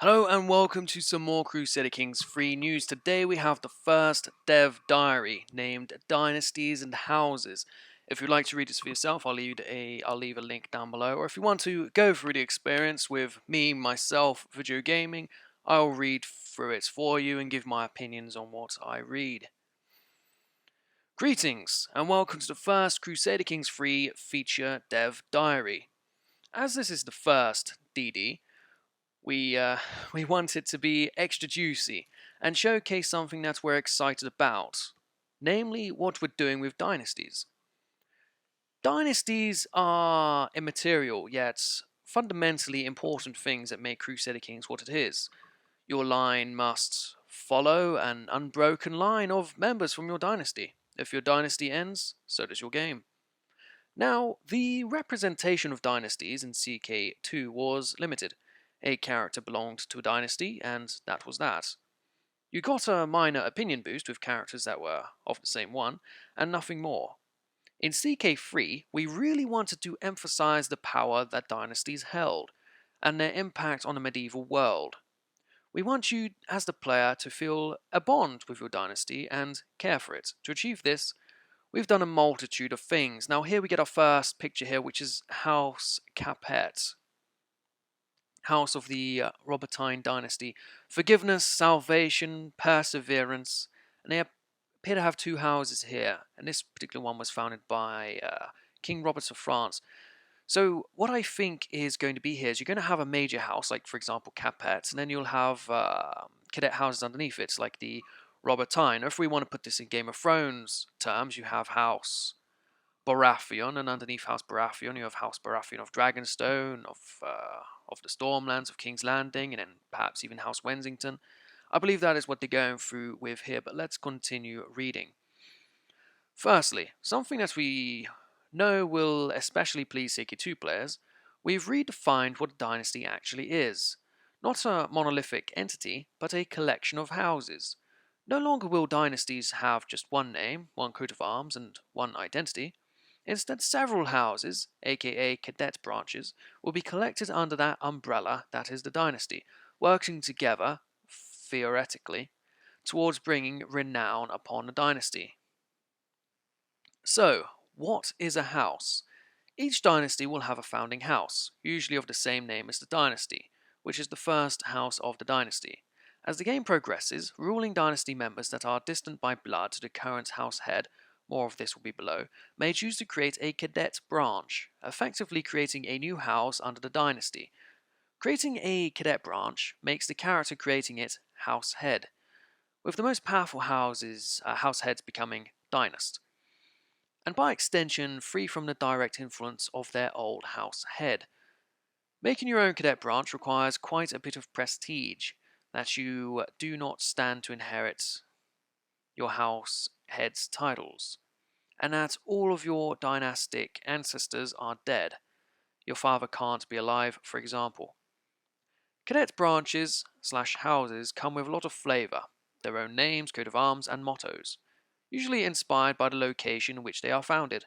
Hello and welcome to some more Crusader Kings free news. Today we have the first dev diary named Dynasties and Houses. If you'd like to read this for yourself, I'll leave a link down below. Or if you want to go through the experience with me, myself, video gaming, I'll read through it for you and give my opinions on what I read. Greetings and welcome to the first Crusader Kings free feature dev diary. As this is the first DD, we want it to be extra juicy and showcase something that we're excited about, namely what we're doing with dynasties. Dynasties are immaterial yet fundamentally important things that make Crusader Kings what it is. Your line must follow an unbroken line of members from your dynasty. If your dynasty ends, so does your game. Now, the representation of dynasties in CK2 was limited. A character belonged to a dynasty, and that was that. You got a minor opinion boost with characters that were of the same one, and nothing more. In CK3, we really wanted to emphasize the power that dynasties held, and their impact on the medieval world. We want you, as the player, to feel a bond with your dynasty and care for it. To achieve this, we've done a multitude of things. Now here we get our first picture here, which is House Capet. House of the Robertine dynasty. Forgiveness, salvation, perseverance. And they appear to have two houses here. And this particular one was founded by King Robert of France. So what I think is going to be here is you're going to have a major house, like for example Capet, and then you'll have cadet houses underneath it, like the Robertine. Or if we want to put this in Game of Thrones terms, you have House Baratheon, and underneath House Baratheon you have House Baratheon of Dragonstone, of the Stormlands, of King's Landing, and then perhaps even House Wensington. I believe that is what they're going through with here, but let's continue reading. Firstly, something that we know will especially please CK2 players, we've redefined what a dynasty actually is. Not a monolithic entity, but a collection of houses. No longer will dynasties have just one name, one coat of arms, and one identity. Instead, several houses, aka cadet branches, will be collected under that umbrella that is the dynasty, working together, theoretically, towards bringing renown upon the dynasty. So, what is a house? Each dynasty will have a founding house, usually of the same name as the dynasty, which is the first house of the dynasty. As the game progresses, ruling dynasty members that are distant by blood to the current house head, more of this will be below, may choose to create a cadet branch, effectively creating a new house under the dynasty. Creating a cadet branch makes the character creating it house head, with the most powerful house heads becoming dynast, and by extension free from the direct influence of their old house head. Making your own cadet branch requires quite a bit of prestige that you do not stand to inherit your house head's titles, and that all of your dynastic ancestors are dead. Your father can't be alive, for example. Cadet branches / houses come with a lot of flavour, their own names, coat of arms, and mottos, usually inspired by the location in which they are founded,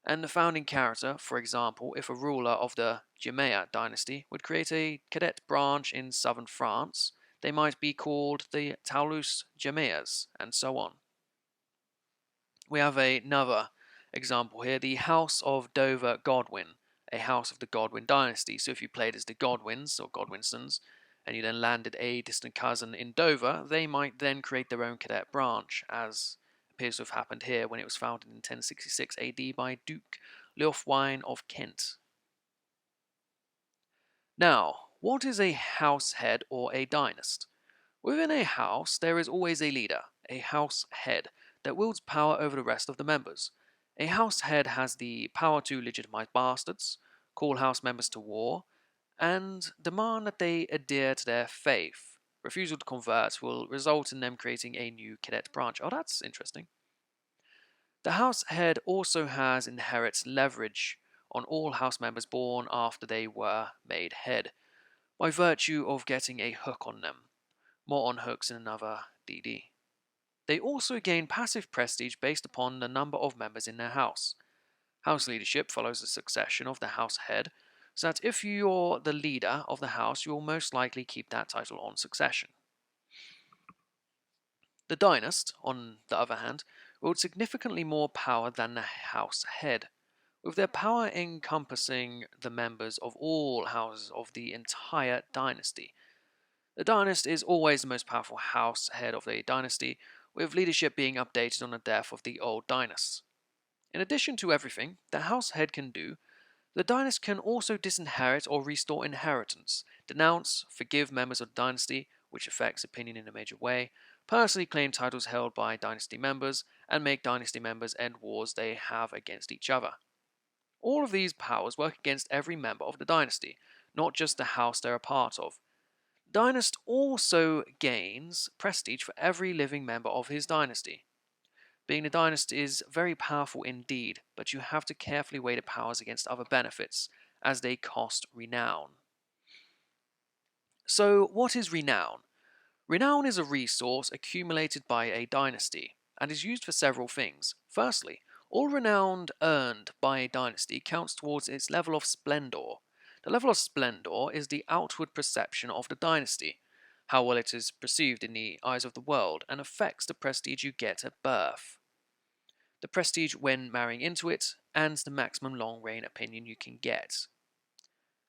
and the founding character. For example, if a ruler of the Gemea dynasty would create a cadet branch in southern France, they might be called the Toulouse Gemeas, and so on. We have another example here, the House of Dover Godwin, a house of the Godwin dynasty. So if you played as the Godwins or Godwinsons, and you then landed a distant cousin in Dover, they might then create their own cadet branch, as appears to have happened here when it was founded in 1066 AD by Duke Leofwine of Kent. Now, what is a house head or a dynast? Within a house, there is always a leader, a house head, that wields power over the rest of the members. A house head has the power to legitimize bastards, call house members to war, and demand that they adhere to their faith. Refusal to convert will result in them creating a new cadet branch. Oh, that's interesting. The house head also has inherent leverage on all house members born after they were made head, by virtue of getting a hook on them. More on hooks in another DD. They also gain passive prestige based upon the number of members in their house. House leadership follows the succession of the house head, so that if you're the leader of the house, you will most likely keep that title on succession. The dynast, on the other hand, wield significantly more power than the house head, with their power encompassing the members of all houses of the entire dynasty. The dynast is always the most powerful house head of a dynasty, with leadership being updated on the death of the old dynasts. In addition to everything the house head can do, the dynast can also disinherit or restore inheritance, denounce, forgive members of the dynasty, which affects opinion in a major way, personally claim titles held by dynasty members, and make dynasty members end wars they have against each other. All of these powers work against every member of the dynasty, not just the house they're a part of. Dynast also gains prestige for every living member of his dynasty. Being a dynast is very powerful indeed, but you have to carefully weigh the powers against other benefits, as they cost renown. So, what is renown? Renown is a resource accumulated by a dynasty, and is used for several things. Firstly, all renown earned by a dynasty counts towards its level of splendor. The level of splendor is the outward perception of the dynasty, how well it is perceived in the eyes of the world, and affects the prestige you get at birth, the prestige when marrying into it, and the maximum long reign opinion you can get.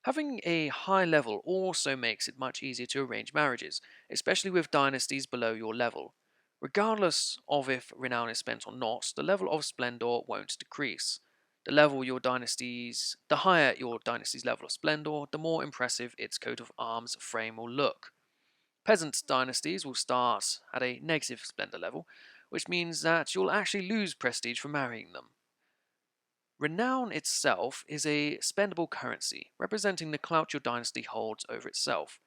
Having a high level also makes it much easier to arrange marriages, especially with dynasties below your level. Regardless of if renown is spent or not, the level of splendor won't decrease. The higher your dynasty's level of splendor, the more impressive its coat of arms frame will look. Peasant dynasties will start at a negative splendor level, which means that you'll actually lose prestige for marrying them. Renown itself is a spendable currency, representing the clout your dynasty holds over itself.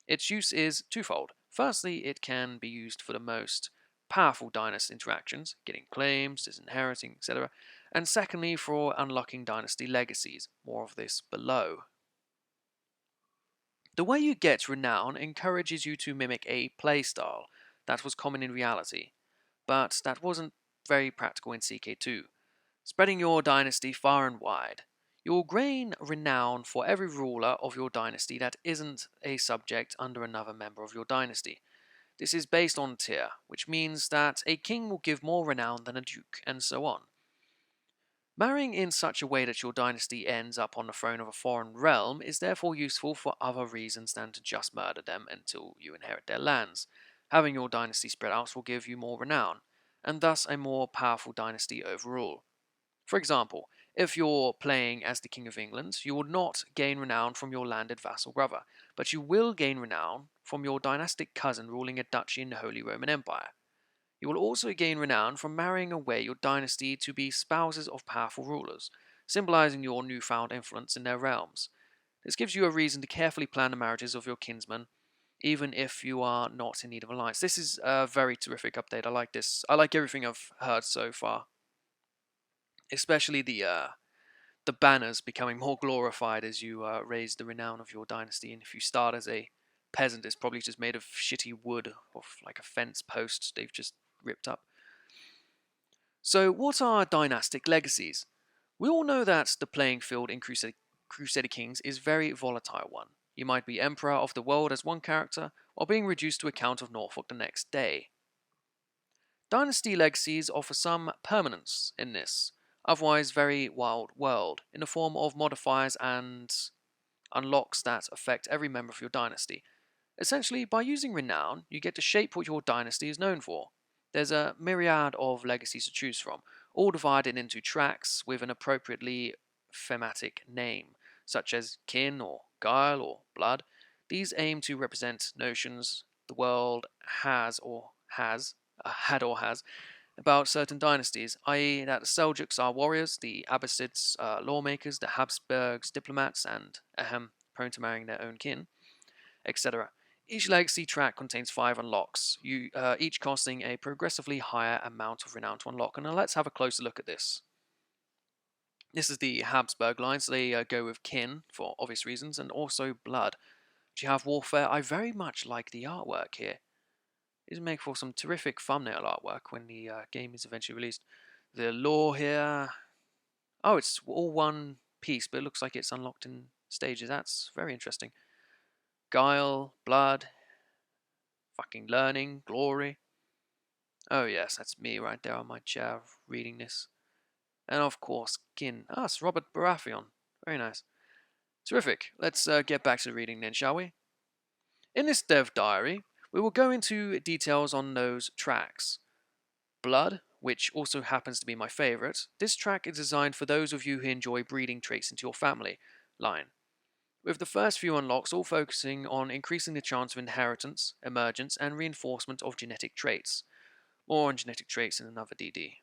Its use is twofold. Firstly, it can be used for the most powerful dynasty interactions, getting claims, disinheriting, etc. And secondly, for unlocking dynasty legacies. More of this below. The way you get renown encourages you to mimic a playstyle that was common in reality, but that wasn't very practical in CK2. Spreading your dynasty far and wide. You will gain renown for every ruler of your dynasty that isn't a subject under another member of your dynasty. This is based on tier, which means that a king will give more renown than a duke, and so on. Marrying in such a way that your dynasty ends up on the throne of a foreign realm is therefore useful for other reasons than to just murder them until you inherit their lands. Having your dynasty spread out will give you more renown, and thus a more powerful dynasty overall. For example, if you're playing as the King of England, you will not gain renown from your landed vassal brother, but you will gain renown from your dynastic cousin ruling a duchy in the Holy Roman Empire. You will also gain renown from marrying away your dynasty to be spouses of powerful rulers, symbolizing your newfound influence in their realms. This gives you a reason to carefully plan the marriages of your kinsmen, even if you are not in need of alliance. This is a very terrific update. I like this. I like everything I've heard so far, especially the banners becoming more glorified as you raise the renown of your dynasty. And if you start as a peasant, it's probably just made of shitty wood or like a fence post they've just ripped up. So, what are dynastic legacies? We all know that the playing field in Crusader Kings is a very volatile one. You might be Emperor of the World as one character, while being reduced to a Count of Norfolk the next day. Dynasty legacies offer some permanence in this, otherwise very wild world, in the form of modifiers and unlocks that affect every member of your dynasty. Essentially, by using Renown, you get to shape what your dynasty is known for. There's a myriad of legacies to choose from, all divided into tracks with an appropriately thematic name, such as kin or guile or blood. These aim to represent notions the world had or has, about certain dynasties, i.e., that the Seljuks are warriors, the Abbasids lawmakers, the Habsburgs diplomats, and prone to marrying their own kin, etc. Each legacy track contains 5 unlocks, each costing a progressively higher amount of renown to unlock. And now let's have a closer look at this. This is the Habsburg line, so they go with kin for obvious reasons, and also blood. Do you have warfare? I very much like the artwork here. These make for some terrific thumbnail artwork when the game is eventually released. The lore here. Oh, it's all one piece, but it looks like it's unlocked in stages. That's very interesting. Guile, blood, fucking learning, glory. Oh yes, that's me right there on my chair reading this. And of course, kin. Ah, it's Robert Baratheon. Very nice. Terrific. Let's get back to the reading then, shall we? In this dev diary, we will go into details on those tracks. Blood, which also happens to be my favourite. This track is designed for those of you who enjoy breeding traits into your family line, with the first few unlocks all focusing on increasing the chance of inheritance, emergence, and reinforcement of genetic traits. More on genetic traits in another DD.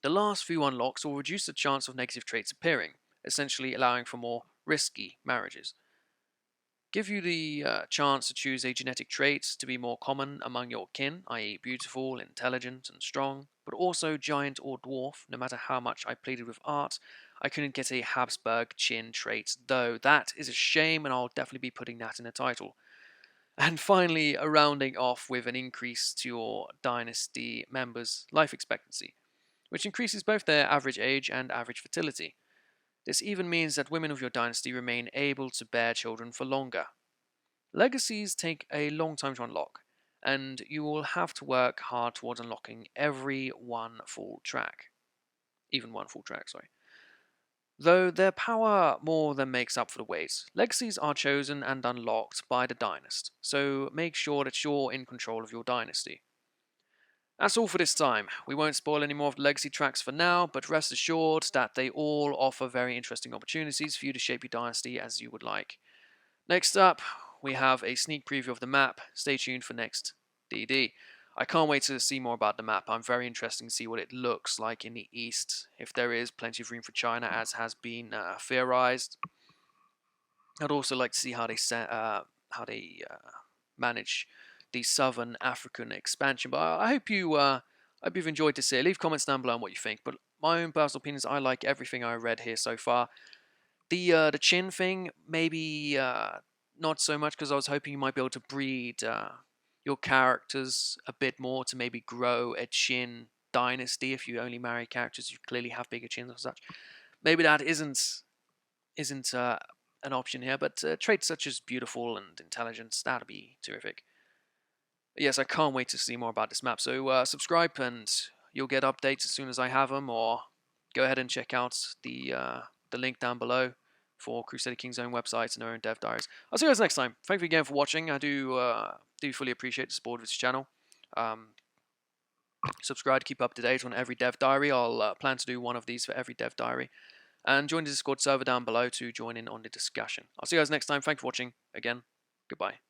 The last few unlocks will reduce the chance of negative traits appearing, essentially allowing for more risky marriages. Give you the chance to choose a genetic trait to be more common among your kin, i.e. beautiful, intelligent, and strong, but also giant or dwarf. No matter how much I pleaded with art, I couldn't get a Habsburg chin trait, though that is a shame, and I'll definitely be putting that in the title. And finally, rounding off with an increase to your dynasty members' life expectancy, which increases both their average age and average fertility. This even means that women of your dynasty remain able to bear children for longer. Legacies take a long time to unlock, and you will have to work hard towards unlocking every one full track. Even one full track, sorry. Though their power more than makes up for the wait, legacies are chosen and unlocked by the dynast, so make sure that you're in control of your dynasty. That's all for this time. We won't spoil any more of the legacy tracks for now, but rest assured that they all offer very interesting opportunities for you to shape your dynasty as you would like. Next up, we have a sneak preview of the map. Stay tuned for next DD. I can't wait to see more about the map. I'm very interested to see what it looks like in the east, if there is plenty of room for China, as has been theorized. I'd also like to see how they manage the southern African expansion. But I hope you've enjoyed this here. Leave comments down below on what you think. But my own personal opinions, I like everything I read here so far. The chin thing, maybe not so much, because I was hoping you might be able to breed your characters a bit more to maybe grow a chin dynasty if you only marry characters who clearly have bigger chins or such. Maybe that isn't an option here, but traits such as beautiful and intelligence, that'd be terrific. Yes, I can't wait to see more about this map. So subscribe and you'll get updates as soon as I have them, or go ahead and check out the link down below for Crusader King's own website and their own dev diaries. I'll see you guys next time. Thank you again for watching. I do fully appreciate the support of this channel. Subscribe to keep up to date on every dev diary. I'll plan to do one of these for every dev diary. And join the Discord server down below to join in on the discussion. I'll see you guys next time. Thanks for watching. Again, goodbye.